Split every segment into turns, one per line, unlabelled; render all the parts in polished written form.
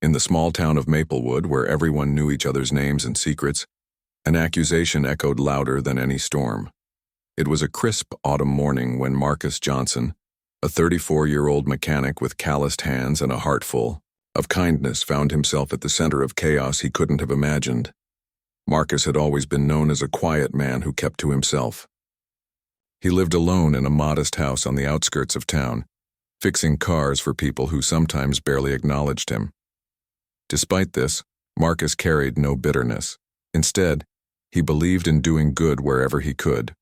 In the small town of Maplewood, where everyone knew each other's names and secrets, an accusation echoed louder than any storm. It was a crisp autumn morning when Marcus Johnson, a 34-year-old mechanic with calloused hands and a heart full of kindness, found himself at the center of chaos he couldn't have imagined. Marcus had always been known as a quiet man who kept to himself. He lived alone in a modest house on the outskirts of town, fixing cars for people who sometimes barely acknowledged him. Despite this, Marcus carried no bitterness. Instead, he believed in doing good wherever he could.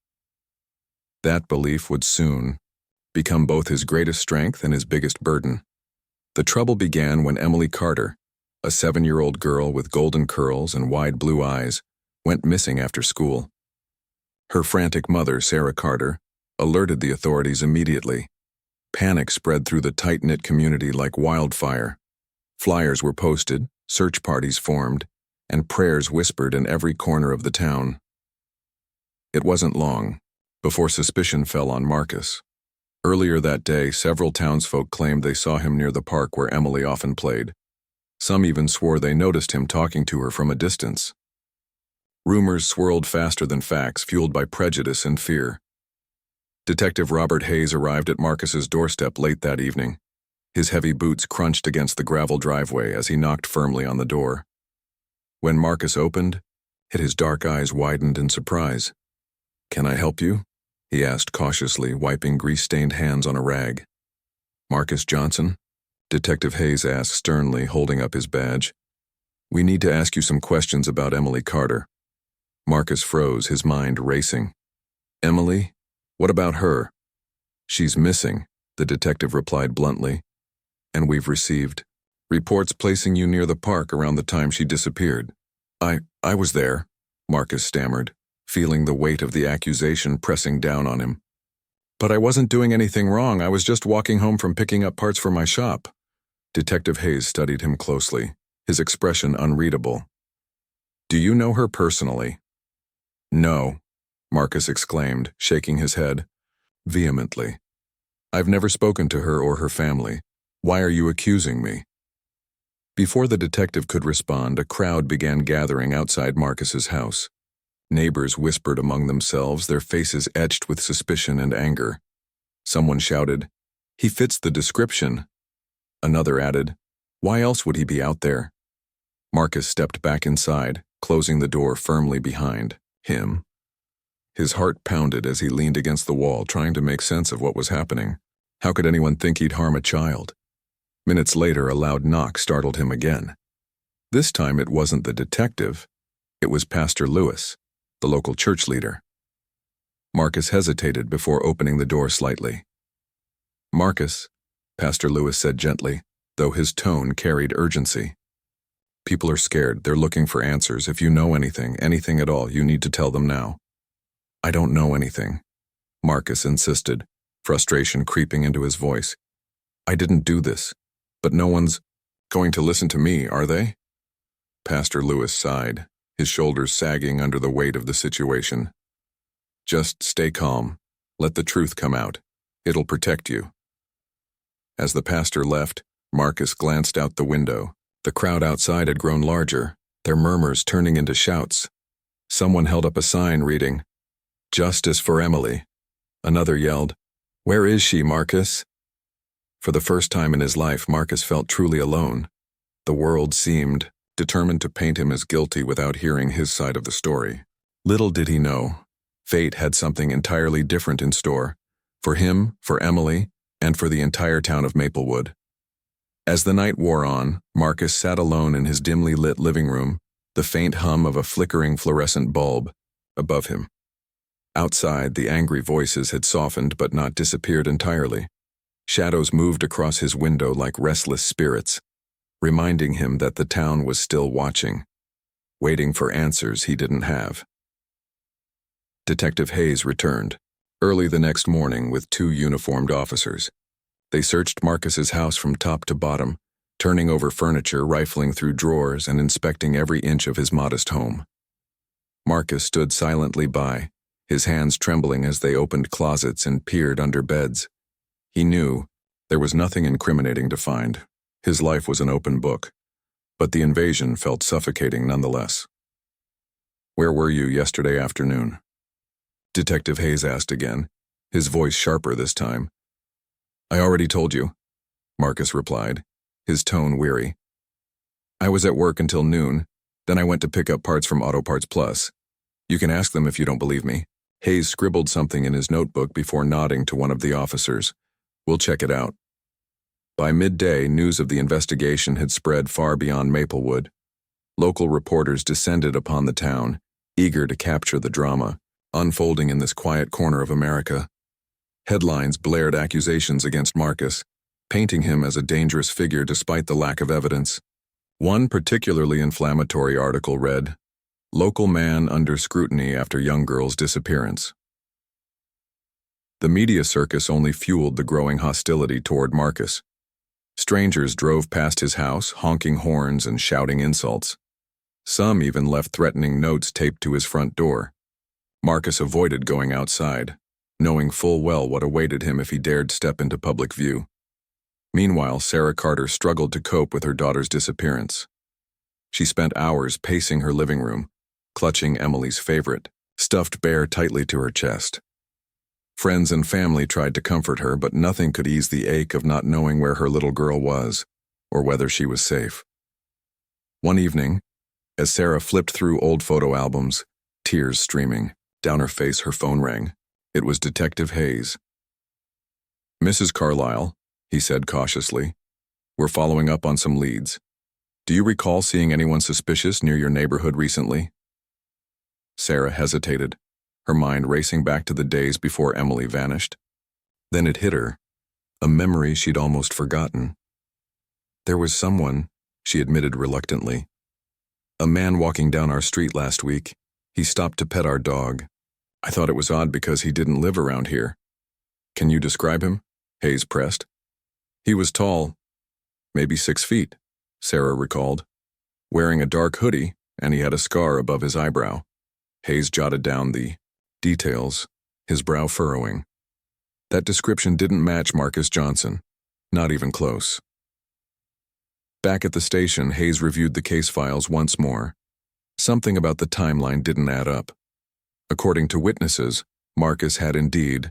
That belief would soon become both his greatest strength and his biggest burden. The trouble began when Emily Carter, a 7-year-old girl with golden curls and wide blue eyes, went missing after school. Her frantic mother, Sarah Carter, alerted the authorities immediately. Panic spread through the tight-knit community like wildfire. Flyers were posted, search parties formed, and prayers whispered in every corner of the town. It wasn't long before suspicion fell on Marcus. Earlier that day, several townsfolk claimed they saw him near the park where Emily often played. Some even swore they noticed him talking to her from a distance. Rumors swirled faster than facts, fueled by prejudice and fear. Detective Robert Hayes arrived at Marcus's doorstep late that evening. His heavy boots crunched against the gravel driveway as he knocked firmly on the door. When Marcus opened, his dark eyes widened in surprise. "Can I help you?" he asked cautiously, wiping grease-stained hands on a rag. "Marcus Johnson?" Detective Hayes asked sternly, holding up his badge. "We need to ask you some questions about Emily Carter." Marcus froze, his mind racing. "Emily? What about her?" "She's missing," the detective replied bluntly. "And we've received reports placing you near the park around the time she disappeared." I was there," Marcus stammered, feeling the weight of the accusation pressing down on him. "But I wasn't doing anything wrong. I was just walking home from picking up parts for my shop." Detective Hayes studied him closely, his expression unreadable. "Do you know her personally?" "No," Marcus exclaimed, shaking his head vehemently. "I've never spoken to her or her family. Why are you accusing me?" Before the detective could respond, a crowd began gathering outside Marcus's house. Neighbors whispered among themselves, their faces etched with suspicion and anger. Someone shouted, "He fits the description." Another added, "Why else would he be out there?" Marcus stepped back inside, closing the door firmly behind him. His heart pounded as he leaned against the wall, trying to make sense of what was happening. How could anyone think he'd harm a child? Minutes later, a loud knock startled him again. This time it wasn't the detective. It was Pastor Lewis, the local church leader. Marcus hesitated before opening the door slightly. "Marcus," Pastor Lewis said gently, though his tone carried urgency. "People are scared. They're looking for answers. If you know anything at all, you need to tell them now." "I don't know anything," Marcus insisted, frustration creeping into his voice. "I didn't do this. But no one's going to listen to me, are they?" Pastor Lewis sighed, his shoulders sagging under the weight of the situation. "Just stay calm. Let the truth come out. It'll protect you." As the pastor left, Marcus glanced out the window. The crowd outside had grown larger, their murmurs turning into shouts. Someone held up a sign reading, "Justice for Emily." Another yelled, "Where is she, Marcus?" For the first time in his life, Marcus felt truly alone. The world seemed determined to paint him as guilty without hearing his side of the story. Little did he know, fate had something entirely different in store, for him, for Emily, and for the entire town of Maplewood. As the night wore on, Marcus sat alone in his dimly lit living room, the faint hum of a flickering fluorescent bulb above him. Outside, the angry voices had softened but not disappeared entirely. Shadows moved across his window like restless spirits, reminding him that the town was still watching, waiting for answers he didn't have. Detective Hayes returned, early the next morning with 2 uniformed officers. They searched Marcus's house from top to bottom, turning over furniture, rifling through drawers, and inspecting every inch of his modest home. Marcus stood silently by, his hands trembling as they opened closets and peered under beds. He knew there was nothing incriminating to find. His life was an open book. but the invasion felt suffocating nonetheless. "Where were you yesterday afternoon?" Detective Hayes asked again, his voice sharper this time. "I already told you," Marcus replied, his tone weary. "I was at work until noon, then I went to pick up parts from Auto Parts Plus. You can ask them if you don't believe me." Hayes scribbled something in his notebook before nodding to one of the officers. "We'll check it out." By midday, news of the investigation had spread far beyond Maplewood. Local reporters descended upon the town, eager to capture the drama unfolding in this quiet corner of America. Headlines blared accusations against Marcus, painting him as a dangerous figure despite the lack of evidence. One particularly inflammatory article read, "Local man under scrutiny after young girl's disappearance." The media circus only fueled the growing hostility toward Marcus. Strangers drove past his house, honking horns and shouting insults. Some even left threatening notes taped to his front door. Marcus avoided going outside, knowing full well what awaited him if he dared step into public view. Meanwhile, Sarah Carter struggled to cope with her daughter's disappearance. She spent hours pacing her living room, clutching Emily's favorite, stuffed bear tightly to her chest. Friends and family tried to comfort her, but nothing could ease the ache of not knowing where her little girl was, or whether she was safe. One evening, as Sarah flipped through old photo albums, tears streaming down her face, her phone rang. It was Detective Hayes. "Mrs. Carlyle," he said cautiously, "we're following up on some leads. Do you recall seeing anyone suspicious near your neighborhood recently?" Sarah hesitated, her mind racing back to the days before Emily vanished. Then it hit her, a memory she'd almost forgotten. "There was someone," she admitted reluctantly. "A man walking down our street last week. He stopped to pet our dog. I thought it was odd because he didn't live around here." "Can you describe him?" Hayes pressed. "He was tall, maybe 6 feet," Sarah recalled, "wearing a dark hoodie, and he had a scar above his eyebrow." Hayes jotted down the details, his brow furrowing. That description didn't match Marcus Johnson, not even close. Back at the station, Hayes reviewed the case files once more. Something about the timeline didn't add up. According to witnesses, Marcus had indeed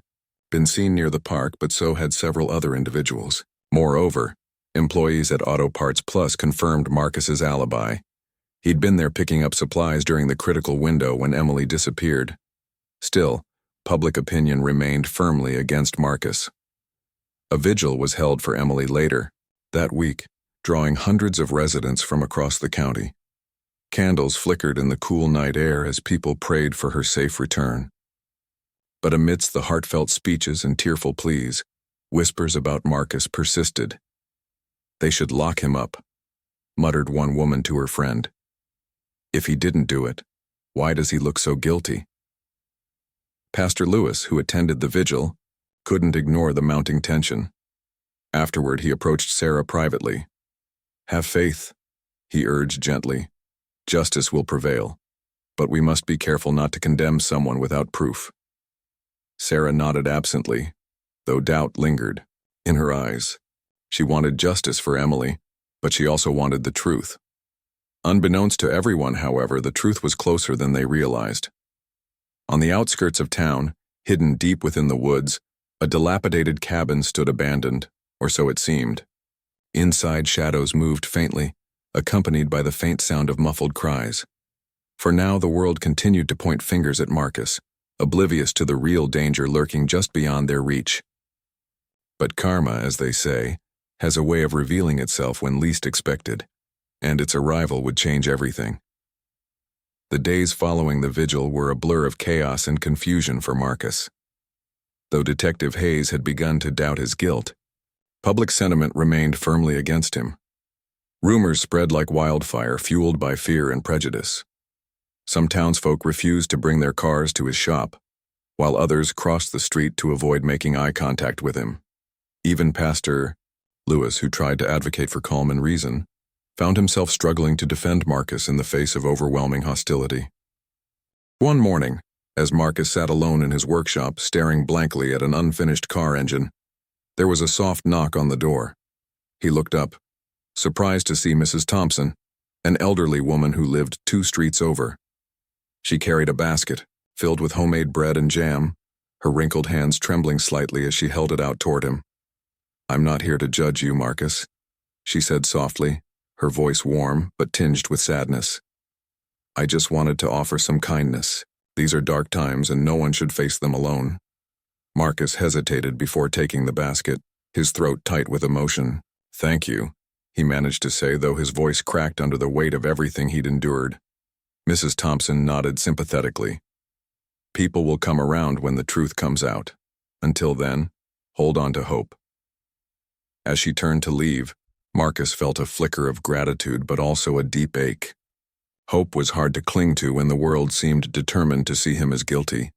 been seen near the park, but so had several other individuals. Moreover, employees at Auto Parts Plus confirmed Marcus's alibi. He'd been there picking up supplies during the critical window when Emily disappeared. Still, public opinion remained firmly against Marcus. A vigil was held for Emily later, that week, drawing hundreds of residents from across the county. Candles flickered in the cool night air as people prayed for her safe return. But amidst the heartfelt speeches and tearful pleas, whispers about Marcus persisted. "They should lock him up," muttered one woman to her friend. "If he didn't do it, why does he look so guilty?" Pastor Lewis, who attended the vigil, couldn't ignore the mounting tension. Afterward, he approached Sarah privately. "Have faith," he urged gently. "Justice will prevail, but we must be careful not to condemn someone without proof." Sarah nodded absently, though doubt lingered in her eyes. She wanted justice for Emily, but she also wanted the truth. Unbeknownst to everyone, however, the truth was closer than they realized. On the outskirts of town, hidden deep within the woods, a dilapidated cabin stood abandoned, or so it seemed. Inside, shadows moved faintly, accompanied by the faint sound of muffled cries. For now, the world continued to point fingers at Marcus, oblivious to the real danger lurking just beyond their reach. But karma, as they say, has a way of revealing itself when least expected, and its arrival would change everything. The days following the vigil were a blur of chaos and confusion for Marcus. Though Detective Hayes had begun to doubt his guilt, public sentiment remained firmly against him. Rumors spread like wildfire, fueled by fear and prejudice. Some townsfolk refused to bring their cars to his shop, while others crossed the street to avoid making eye contact with him. Even Pastor Lewis, who tried to advocate for calm and reason, found himself struggling to defend Marcus in the face of overwhelming hostility. One morning, as Marcus sat alone in his workshop staring blankly at an unfinished car engine, there was a soft knock on the door. He looked up, surprised to see Mrs. Thompson, an elderly woman who lived 2 streets over. She carried a basket, filled with homemade bread and jam, her wrinkled hands trembling slightly as she held it out toward him. "I'm not here to judge you, Marcus," she said softly, her voice warm but tinged with sadness. "I just wanted to offer some kindness. These are dark times and no one should face them alone." Marcus hesitated before taking the basket, his throat tight with emotion. "Thank you," he managed to say, though his voice cracked under the weight of everything he'd endured. Mrs. Thompson nodded sympathetically. "People will come around when the truth comes out. Until then, hold on to hope." As she turned to leave, Marcus felt a flicker of gratitude but also a deep ache. Hope was hard to cling to when the world seemed determined to see him as guilty.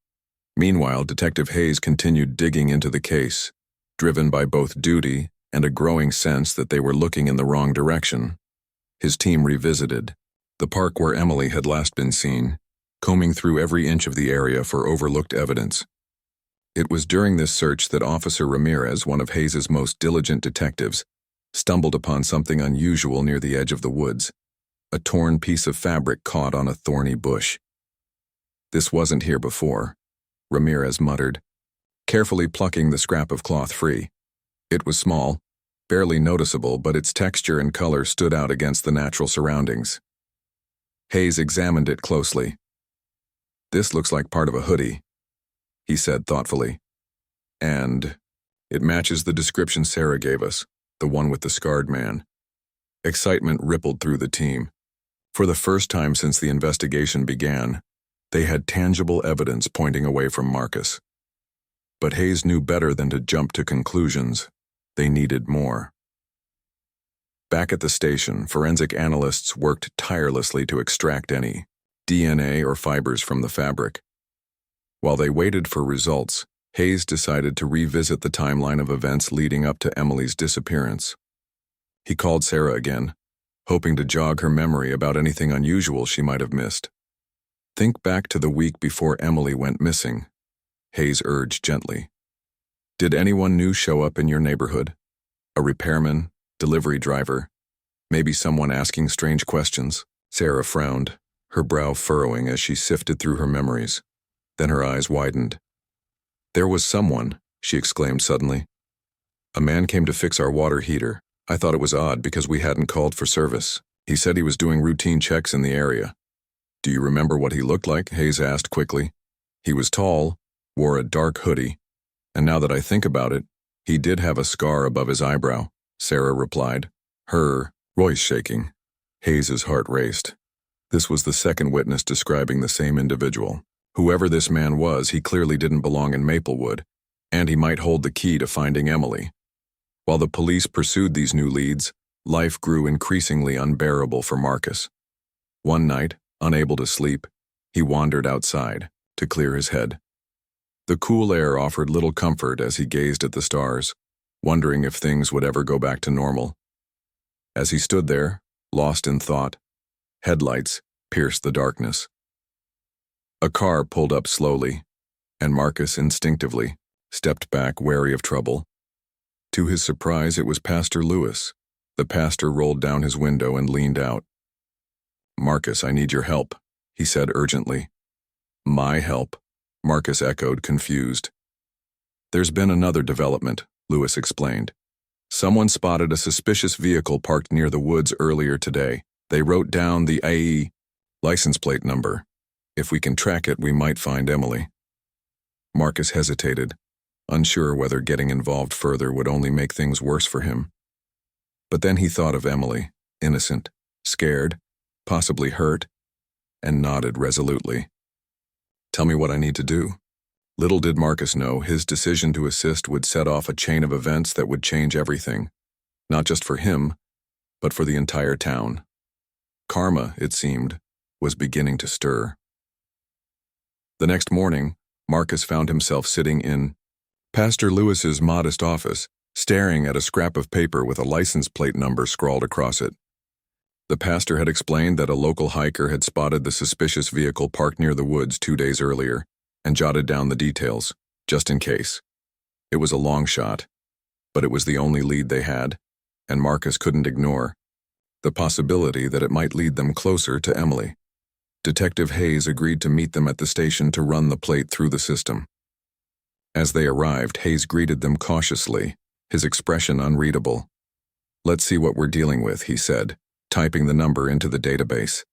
Meanwhile, Detective Hayes continued digging into the case, driven by both duty and a growing sense that they were looking in the wrong direction. His team revisited the park where Emily had last been seen, combing through every inch of the area for overlooked evidence. It was during this search that Officer Ramirez, one of Hayes's most diligent detectives, stumbled upon something unusual near the edge of the woods, a torn piece of fabric caught on a thorny bush. "This wasn't here before," Ramirez muttered, carefully plucking the scrap of cloth free. It was small, barely noticeable, but its texture and color stood out against the natural surroundings. Hayes examined it closely. "This looks like part of a hoodie," he said thoughtfully. "And it matches the description Sarah gave us, the one with the scarred man." Excitement rippled through the team. For the first time since the investigation began, they had tangible evidence pointing away from Marcus. But Hayes knew better than to jump to conclusions. They needed more. Back at the station, forensic analysts worked tirelessly to extract any DNA or fibers from the fabric. While they waited for results, Hayes decided to revisit the timeline of events leading up to Emily's disappearance. He called Sarah again, hoping to jog her memory about anything unusual she might have missed. "Think back to the week before Emily went missing," Hayes urged gently. "Did anyone new show up in your neighborhood? A repairman, delivery driver, maybe someone asking strange questions?" Sarah frowned, her brow furrowing as she sifted through her memories. Then her eyes widened. "There was someone," she exclaimed suddenly. "A man came to fix our water heater. I thought it was odd because we hadn't called for service. He said he was doing routine checks in the area." "Do you remember what he looked like?" Hayes asked quickly. "He was tall, wore a dark hoodie, and now that I think about it, he did have a scar above his eyebrow," Sarah replied, her voice shaking. Hayes's heart raced. This was the second witness describing the same individual. Whoever this man was, he clearly didn't belong in Maplewood, and he might hold the key to finding Emily. While the police pursued these new leads, life grew increasingly unbearable for Marcus. One night, unable to sleep, he wandered outside to clear his head. The cool air offered little comfort as he gazed at the stars, wondering if things would ever go back to normal. As he stood there, lost in thought, headlights pierced the darkness. A car pulled up slowly, and Marcus instinctively stepped back, wary of trouble. To his surprise, it was Pastor Lewis. The pastor rolled down his window and leaned out. "Marcus, I need your help," he said urgently. "My help?" Marcus echoed, confused. "There's been another development," Lewis explained. "Someone spotted a suspicious vehicle parked near the woods earlier today. They wrote down the AE license plate number. If we can track it, we might find Emily." Marcus hesitated, unsure whether getting involved further would only make things worse for him. But then he thought of Emily, innocent, scared, possibly hurt, and nodded resolutely. "Tell me what I need to do." Little did Marcus know his decision to assist would set off a chain of events that would change everything, not just for him, but for the entire town. Karma, it seemed, was beginning to stir. The next morning, Marcus found himself sitting in Pastor Lewis's modest office, staring at a scrap of paper with a license plate number scrawled across it. The pastor had explained that a local hiker had spotted the suspicious vehicle parked near the woods 2 days earlier and jotted down the details, just in case. It was a long shot, but it was the only lead they had, and Marcus couldn't ignore the possibility that it might lead them closer to Emily. Detective Hayes agreed to meet them at the station to run the plate through the system. As they arrived, Hayes greeted them cautiously, his expression unreadable. "Let's see what we're dealing with," he said, typing the number into the database.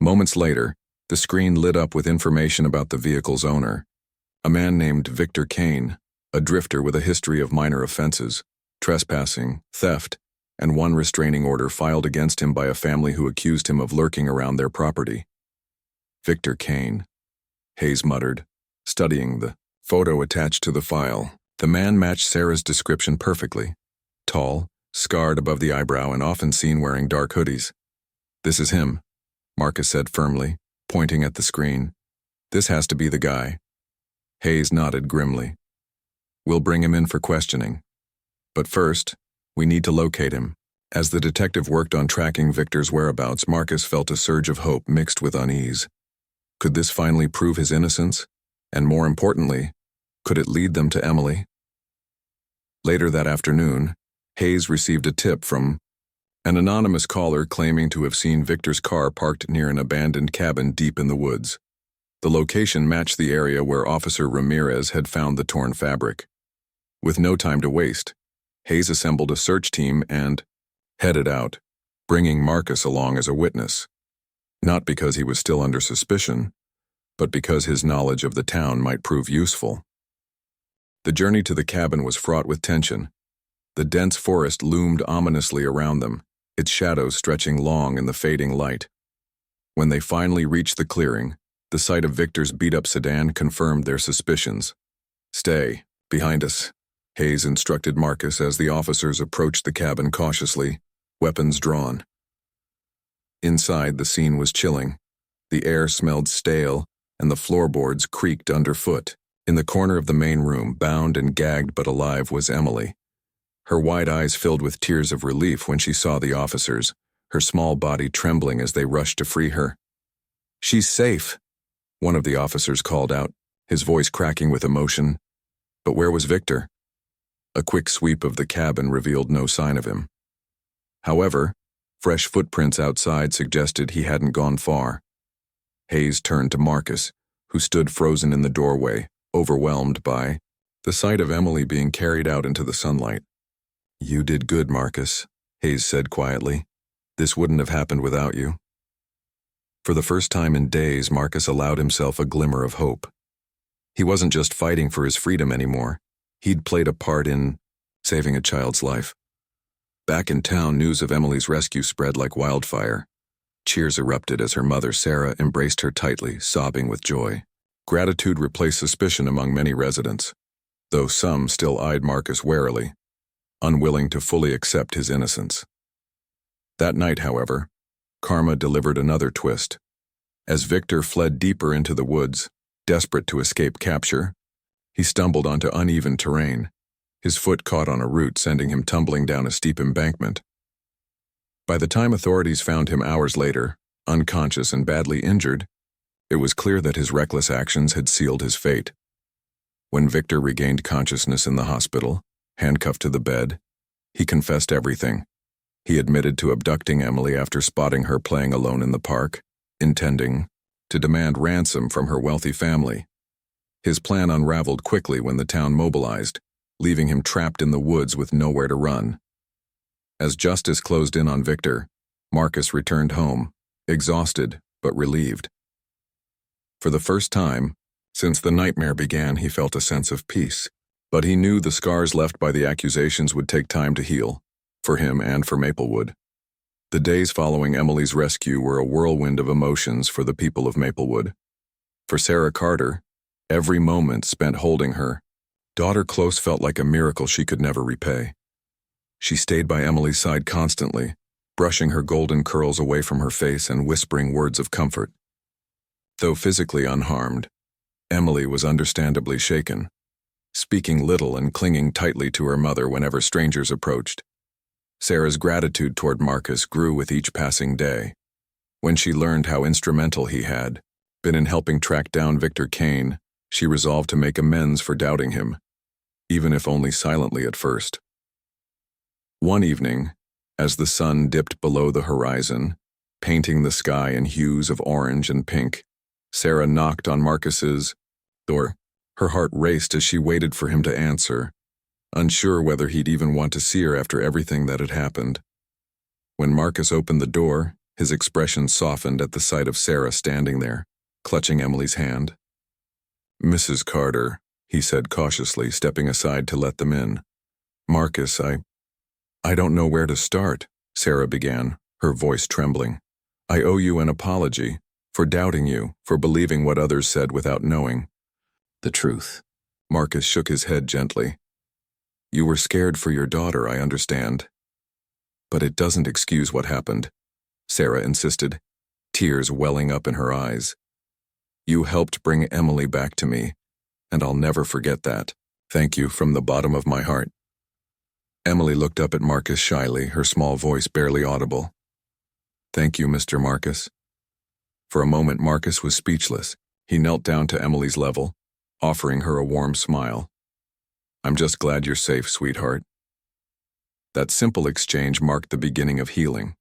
Moments later, the screen lit up with information about the vehicle's owner, a man named Victor Kane, a drifter with a history of minor offenses, trespassing, theft, and one restraining order filed against him by a family who accused him of lurking around their property. Victor Kane, Hayes muttered, studying the photo attached to the file. The man matched Sarah's description perfectly. Tall, scarred above the eyebrow, and often seen wearing dark hoodies. "This is him," Marcus said firmly, pointing at the screen. "This has to be the guy." Hayes nodded grimly. "We'll bring him in for questioning. But first, we need to locate him." As the detective worked on tracking Victor's whereabouts, Marcus felt a surge of hope mixed with unease. Could this finally prove his innocence? And more importantly, could it lead them to Emily? Later that afternoon, Hayes received a tip from an anonymous caller claiming to have seen Victor's car parked near an abandoned cabin deep in the woods. The location matched the area where Officer Ramirez had found the torn fabric. With no time to waste, Hayes assembled a search team and headed out, bringing Marcus along as a witness. Not because he was still under suspicion, but because his knowledge of the town might prove useful. The journey to the cabin was fraught with tension. The dense forest loomed ominously around them, its shadows stretching long in the fading light. When they finally reached the clearing, the sight of Victor's beat-up sedan confirmed their suspicions. "Stay behind us," Hayes instructed Marcus as the officers approached the cabin cautiously, weapons drawn. Inside, the scene was chilling. The air smelled stale, and the floorboards creaked underfoot. In the corner of the main room, bound and gagged but alive, was Emily. Her wide eyes filled with tears of relief when she saw the officers, her small body trembling as they rushed to free her. "She's safe," one of the officers called out, his voice cracking with emotion. But where was Victor? A quick sweep of the cabin revealed no sign of him. However, fresh footprints outside suggested he hadn't gone far. Hayes turned to Marcus, who stood frozen in the doorway, overwhelmed by the sight of Emily being carried out into the sunlight. "You did good, Marcus," Hayes said quietly. "This wouldn't have happened without you." For the first time in days, Marcus allowed himself a glimmer of hope. He wasn't just fighting for his freedom anymore. He'd played a part in saving a child's life. Back in town, news of Emily's rescue spread like wildfire. Cheers erupted as her mother, Sarah, embraced her tightly, sobbing with joy. Gratitude replaced suspicion among many residents, though some still eyed Marcus warily, unwilling to fully accept his innocence. That night, however, karma delivered another twist. As Victor fled deeper into the woods, desperate to escape capture, he stumbled onto uneven terrain. His foot caught on a root, sending him tumbling down a steep embankment. By the time authorities found him hours later, unconscious and badly injured, it was clear that his reckless actions had sealed his fate. When Victor regained consciousness in the hospital, handcuffed to the bed, he confessed everything. He admitted to abducting Emily after spotting her playing alone in the park, intending to demand ransom from her wealthy family. His plan unraveled quickly when the town mobilized, leaving him trapped in the woods with nowhere to run. As justice closed in on Victor, Marcus returned home, exhausted but relieved. For the first time since the nightmare began, he felt a sense of peace, but he knew the scars left by the accusations would take time to heal, for him and for Maplewood. The days following Emily's rescue were a whirlwind of emotions for the people of Maplewood. For Sarah Carter, every moment spent holding her daughter close felt like a miracle she could never repay. She stayed by Emily's side constantly, brushing her golden curls away from her face and whispering words of comfort. Though physically unharmed, Emily was understandably shaken, speaking little and clinging tightly to her mother whenever strangers approached. Sarah's gratitude toward Marcus grew with each passing day. When she learned how instrumental he had been in helping track down Victor Kane, she resolved to make amends for doubting him, even if only silently at first. One evening, As the sun dipped below the horizon, painting the sky in hues of orange and pink, Sarah knocked on Marcus's door. Her heart raced as she waited for him to answer, unsure whether he'd even want to see her after everything that had happened. When Marcus opened the door, his expression softened at the sight of Sarah standing there, clutching Emily's hand. "Mrs. Carter," he said cautiously, stepping aside to let them in. "Marcus, I don't know where to start," Sarah began, her voice trembling. "I owe you an apology for doubting you, for believing what others said without knowing the truth." Marcus shook his head gently. "You were scared for your daughter, I understand. But it doesn't excuse what happened," Sarah insisted, tears welling up in her eyes. "You helped bring Emily back to me, and I'll never forget that. Thank you from the bottom of my heart." Emily looked up at Marcus shyly, her small voice barely audible. "Thank you, Mr. Marcus." For a moment, Marcus was speechless. He knelt down to Emily's level, offering her a warm smile. "I'm just glad you're safe, sweetheart." That simple exchange marked the beginning of healing,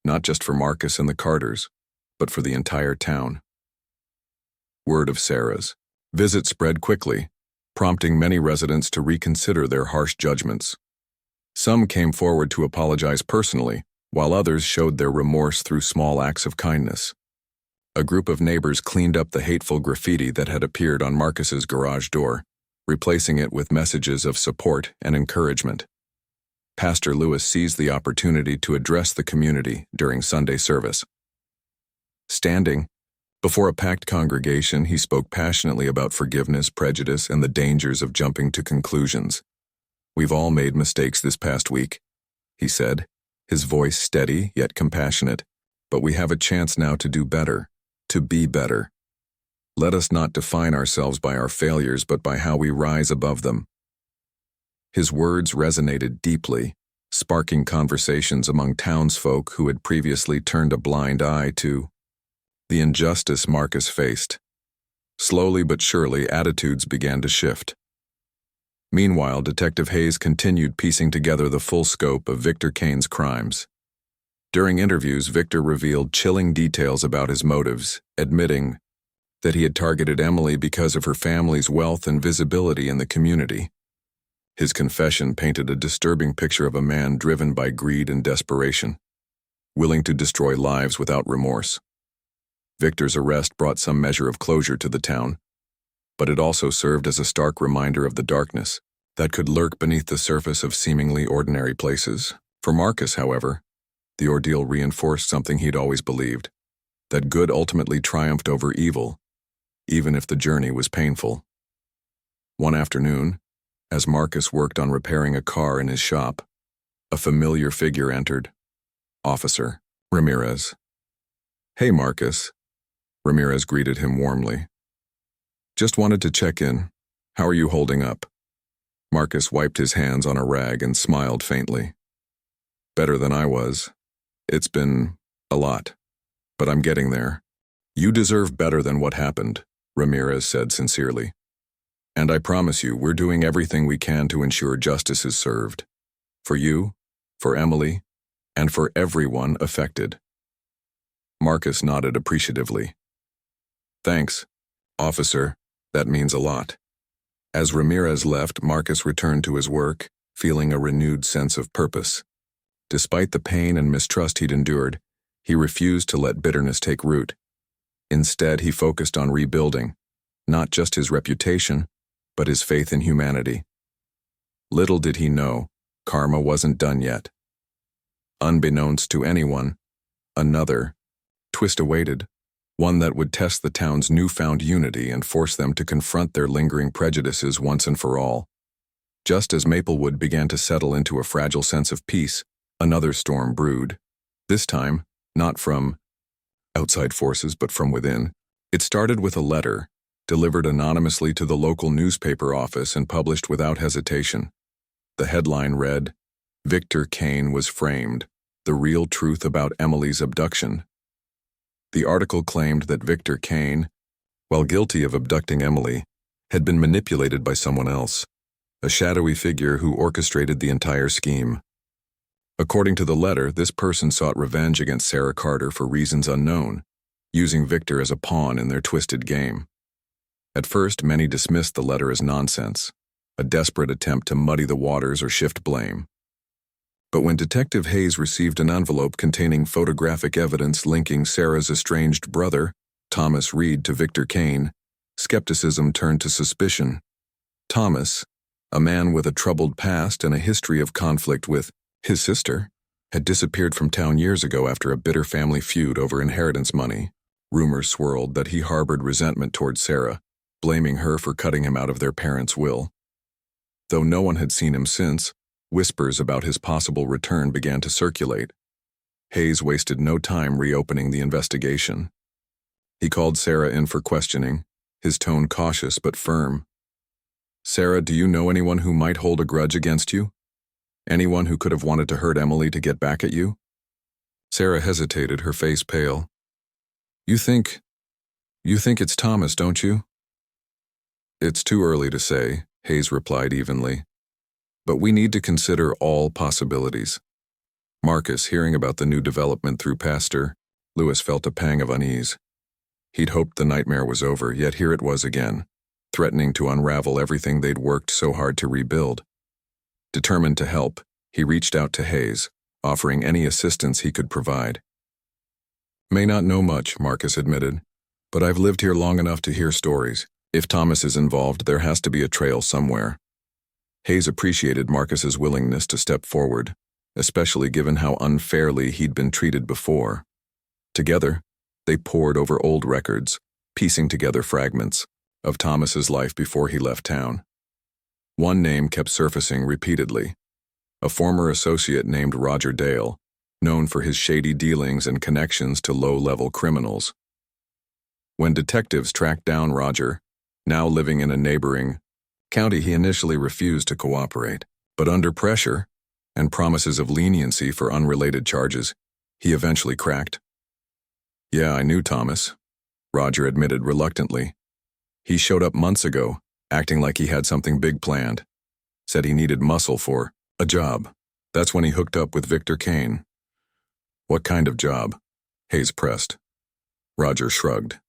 not just for Marcus and the Carters, but for the entire town. Word of Sarah's visit spread quickly, prompting many residents to reconsider their harsh judgments. Some came forward to apologize personally, while others showed their remorse through small acts of kindness. A group of neighbors cleaned up the hateful graffiti that had appeared on Marcus's garage door, replacing it with messages of support and encouragement. Pastor Lewis seized the opportunity to address the community during Sunday service. Standing before a packed congregation, he spoke passionately about forgiveness, prejudice, and the dangers of jumping to conclusions. "We've all made mistakes this past week," he said, his voice steady yet compassionate, "but we have a chance now to do better, to be better. Let us not define ourselves by our failures, but by how we rise above them." His words resonated deeply, sparking conversations among townsfolk who had previously turned a blind eye to the injustice Marcus faced. Slowly but surely, attitudes began to shift. Meanwhile, Detective Hayes continued piecing together the full scope of Victor Kane's crimes. During interviews, Victor revealed chilling details about his motives, admitting that he had targeted Emily because of her family's wealth and visibility in the community. His confession painted a disturbing picture of a man driven by greed and desperation, willing to destroy lives without remorse. Victor's arrest brought some measure of closure to the town, but it also served as a stark reminder of the darkness that could lurk beneath the surface of seemingly ordinary places. For Marcus, however, the ordeal reinforced something he'd always believed, that good ultimately triumphed over evil, even if the journey was painful. One afternoon, as Marcus worked on repairing a car in his shop, a familiar figure entered. Officer Ramirez. "Hey, Marcus," Ramirez greeted him warmly. "Just wanted to check in. How are you holding up?" Marcus wiped his hands on a rag and smiled faintly. "Better than I was. It's been a lot, but I'm getting there." "You deserve better than what happened," Ramirez said sincerely. "And I promise you, we're doing everything we can to ensure justice is served. For you, for Emily, and for everyone affected." Marcus nodded appreciatively. "Thanks, officer. That means a lot." As Ramirez left, Marcus returned to his work, feeling a renewed sense of purpose. Despite the pain and mistrust he'd endured, he refused to let bitterness take root. Instead, he focused on rebuilding, not just his reputation, but his faith in humanity. Little did he know, karma wasn't done yet. Unbeknownst to anyone, another twist awaited, one that would test the town's newfound unity and force them to confront their lingering prejudices once and for all. Just as Maplewood began to settle into a fragile sense of peace, another storm brewed. This time, not from outside forces, but from within. It started with a letter, delivered anonymously to the local newspaper office and published without hesitation. The headline read, "Victor Kane was framed. The real truth about Emily's abduction." The article claimed that Victor Kane, while guilty of abducting Emily, had been manipulated by someone else, a shadowy figure who orchestrated the entire scheme. According to the letter, this person sought revenge against Sarah Carter for reasons unknown, using Victor as a pawn in their twisted game. At first, many dismissed the letter as nonsense, a desperate attempt to muddy the waters or shift blame. But when Detective Hayes received an envelope containing photographic evidence linking Sarah's estranged brother, Thomas Reed, to Victor Kane, skepticism turned to suspicion. Thomas, a man with a troubled past and a history of conflict with his sister, had disappeared from town years ago after a bitter family feud over inheritance money. Rumors swirled that he harbored resentment toward Sarah, blaming her for cutting him out of their parents' will. Though no one had seen him since, whispers about his possible return began to circulate. Hayes wasted no time reopening the investigation. He called Sarah in for questioning, his tone cautious but firm. "Sarah, do you know anyone who might hold a grudge against you? Anyone who could have wanted to hurt Emily to get back at you?" Sarah hesitated, her face pale. You think it's Thomas, don't you?" "It's too early to say," Hayes replied evenly. "But we need to consider all possibilities." Marcus, hearing about the new development through Pastor Lewis, felt a pang of unease. He'd hoped the nightmare was over, yet here it was again, threatening to unravel everything they'd worked so hard to rebuild. Determined to help, he reached out to Hayes, offering any assistance he could provide. "May not know much," Marcus admitted, "but I've lived here long enough to hear stories. If Thomas is involved, there has to be a trail somewhere." Hayes appreciated Marcus's willingness to step forward, especially given how unfairly he'd been treated before. Together, they pored over old records, piecing together fragments of Thomas's life before he left town. One name kept surfacing repeatedly: a former associate named Roger Dale, known for his shady dealings and connections to low-level criminals. When detectives tracked down Roger, now living in a neighboring county, he initially refused to cooperate. But under pressure and promises of leniency for unrelated charges, he eventually cracked. "Yeah, I knew Thomas," Roger admitted reluctantly. "He showed up months ago, acting like he had something big planned. Said he needed muscle for a job. That's when he hooked up with Victor Kane." "What kind of job?" Hayes pressed. Roger shrugged.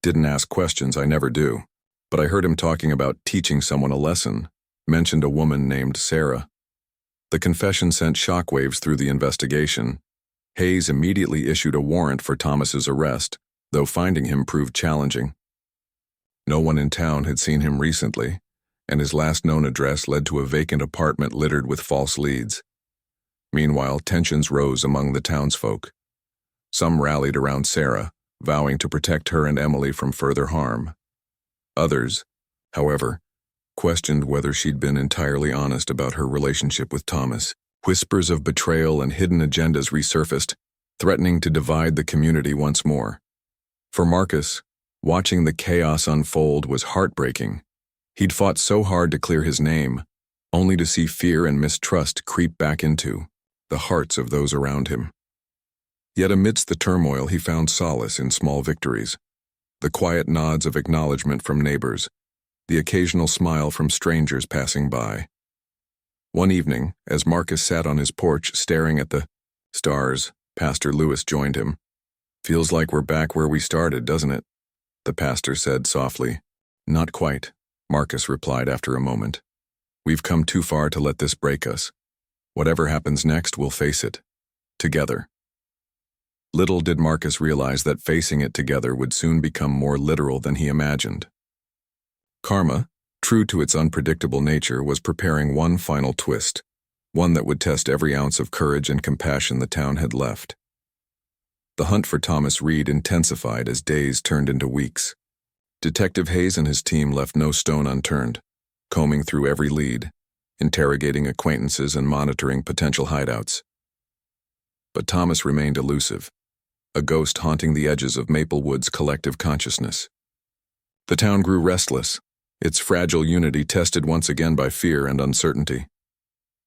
"Didn't ask questions, I never do. But I heard him talking about teaching someone a lesson, mentioned a woman named Sarah." The confession sent shockwaves through the investigation. Hayes immediately issued a warrant for Thomas's arrest, though finding him proved challenging. No one in town had seen him recently, and his last known address led to a vacant apartment littered with false leads. Meanwhile, tensions rose among the townsfolk. Some rallied around Sarah, vowing to protect her and Emily from further harm. Others, however, questioned whether she'd been entirely honest about her relationship with Thomas. Whispers of betrayal and hidden agendas resurfaced, threatening to divide the community once more. For Marcus, watching the chaos unfold was heartbreaking. He'd fought so hard to clear his name, only to see fear and mistrust creep back into the hearts of those around him. Yet amidst the turmoil, he found solace in small victories: the quiet nods of acknowledgement from neighbors, the occasional smile from strangers passing by. One evening, as Marcus sat on his porch staring at the stars, Pastor Lewis joined him. "Feels like we're back where we started, doesn't it?" the pastor said softly. "Not quite," Marcus replied after a moment. "We've come too far to let this break us. Whatever happens next, we'll face it. Together." Little did Marcus realize that facing it together would soon become more literal than he imagined. Karma, true to its unpredictable nature, was preparing one final twist, one that would test every ounce of courage and compassion the town had left. The hunt for Thomas Reed intensified as days turned into weeks. Detective Hayes and his team left no stone unturned, combing through every lead, interrogating acquaintances and monitoring potential hideouts. But Thomas remained elusive, a ghost haunting the edges of Maplewood's collective consciousness. The town grew restless, its fragile unity tested once again by fear and uncertainty.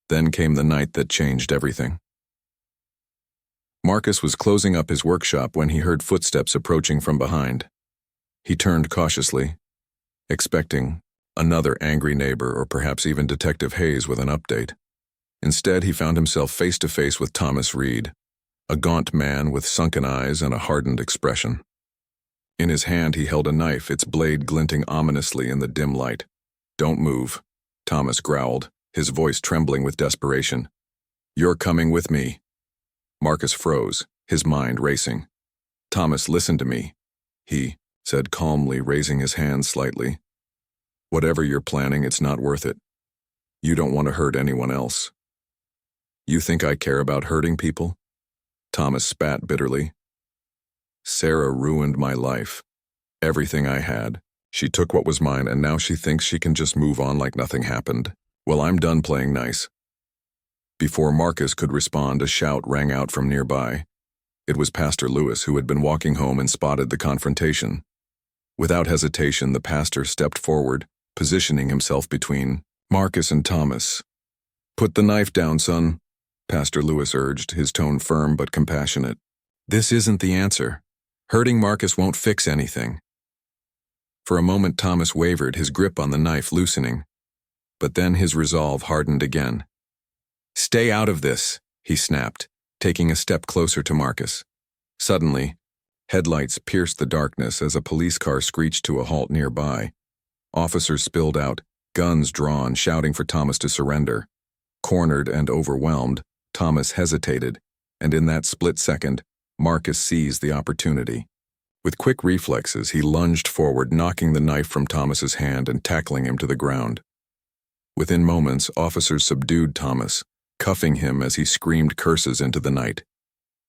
Then came the night that changed everything. Marcus was closing up his workshop when he heard footsteps approaching from behind. He turned cautiously, expecting another angry neighbor or perhaps even Detective Hayes with an update. Instead, he found himself face to face with Thomas Reed, a gaunt man with sunken eyes and a hardened expression. In his hand he held a knife, its blade glinting ominously in the dim light. "Don't move," Thomas growled, his voice trembling with desperation. "You're coming with me." Marcus froze, his mind racing. "Thomas, listen to me," he said calmly, raising his hand slightly. "Whatever you're planning, it's not worth it. You don't want to hurt anyone else." "You think I care about hurting people?" Thomas spat bitterly. "Sarah ruined my life. Everything I had. She took what was mine, and now she thinks she can just move on like nothing happened. Well, I'm done playing nice." Before Marcus could respond, a shout rang out from nearby. It was Pastor Lewis, who had been walking home and spotted the confrontation. Without hesitation, the pastor stepped forward, positioning himself between Marcus and Thomas. "Put the knife down, son," Pastor Lewis urged, his tone firm but compassionate. "This isn't the answer. Hurting Marcus won't fix anything." For a moment Thomas wavered, his grip on the knife loosening. But then his resolve hardened again. "Stay out of this," he snapped, taking a step closer to Marcus. Suddenly, headlights pierced the darkness as a police car screeched to a halt nearby. Officers spilled out, guns drawn, shouting for Thomas to surrender. Cornered and overwhelmed, Thomas hesitated, and in that split second, Marcus seized the opportunity. With quick reflexes, he lunged forward, knocking the knife from Thomas's hand and tackling him to the ground. Within moments, officers subdued Thomas, cuffing him as he screamed curses into the night.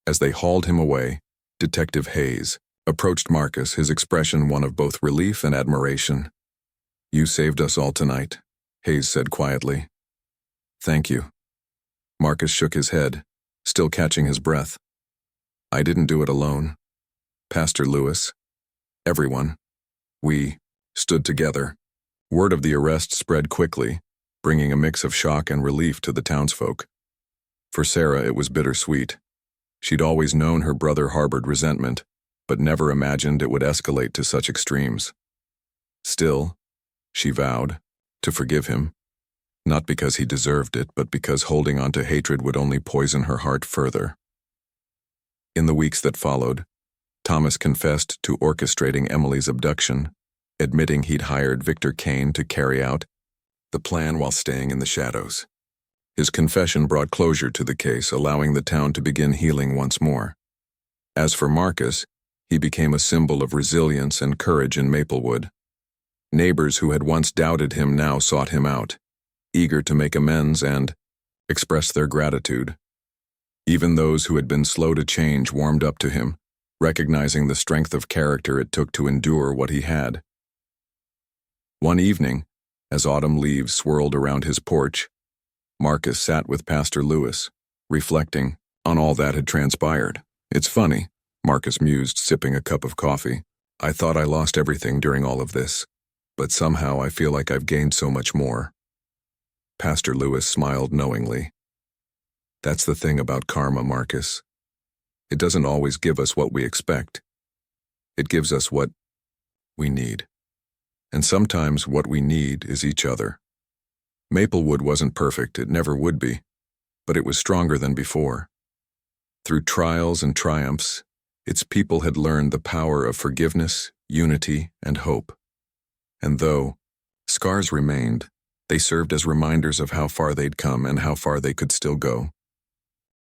As they hauled him away, Detective Hayes approached Marcus, his expression one of both relief and admiration. "You saved us all tonight," Hayes said quietly. "Thank you." Marcus shook his head, still catching his breath. "I didn't do it alone. Pastor Lewis, everyone. We stood together." Word of the arrest spread quickly, bringing a mix of shock and relief to the townsfolk. For Sarah, it was bittersweet. She'd always known her brother harbored resentment, but never imagined it would escalate to such extremes. Still, she vowed to forgive him, not because he deserved it, but because holding on to hatred would only poison her heart further. In the weeks that followed, Thomas confessed to orchestrating Emily's abduction, admitting he'd hired Victor Kane to carry out the plan while staying in the shadows. His confession brought closure to the case, allowing the town to begin healing once more. As for Marcus, he became a symbol of resilience and courage in Maplewood. Neighbors who had once doubted him now sought him out, eager to make amends and express their gratitude. Even those who had been slow to change warmed up to him, recognizing the strength of character it took to endure what he had. One evening, as autumn leaves swirled around his porch, Marcus sat with Pastor Lewis, reflecting on all that had transpired. "It's funny," Marcus mused, sipping a cup of coffee. "I thought I lost everything during all of this, but somehow I feel like I've gained so much more." Pastor Lewis smiled knowingly. "That's the thing about karma, Marcus. It doesn't always give us what we expect. It gives us what we need. And sometimes what we need is each other." Maplewood wasn't perfect, it never would be, but it was stronger than before. Through trials and triumphs, its people had learned the power of forgiveness, unity, and hope. And though scars remained, they served as reminders of how far they'd come and how far they could still go.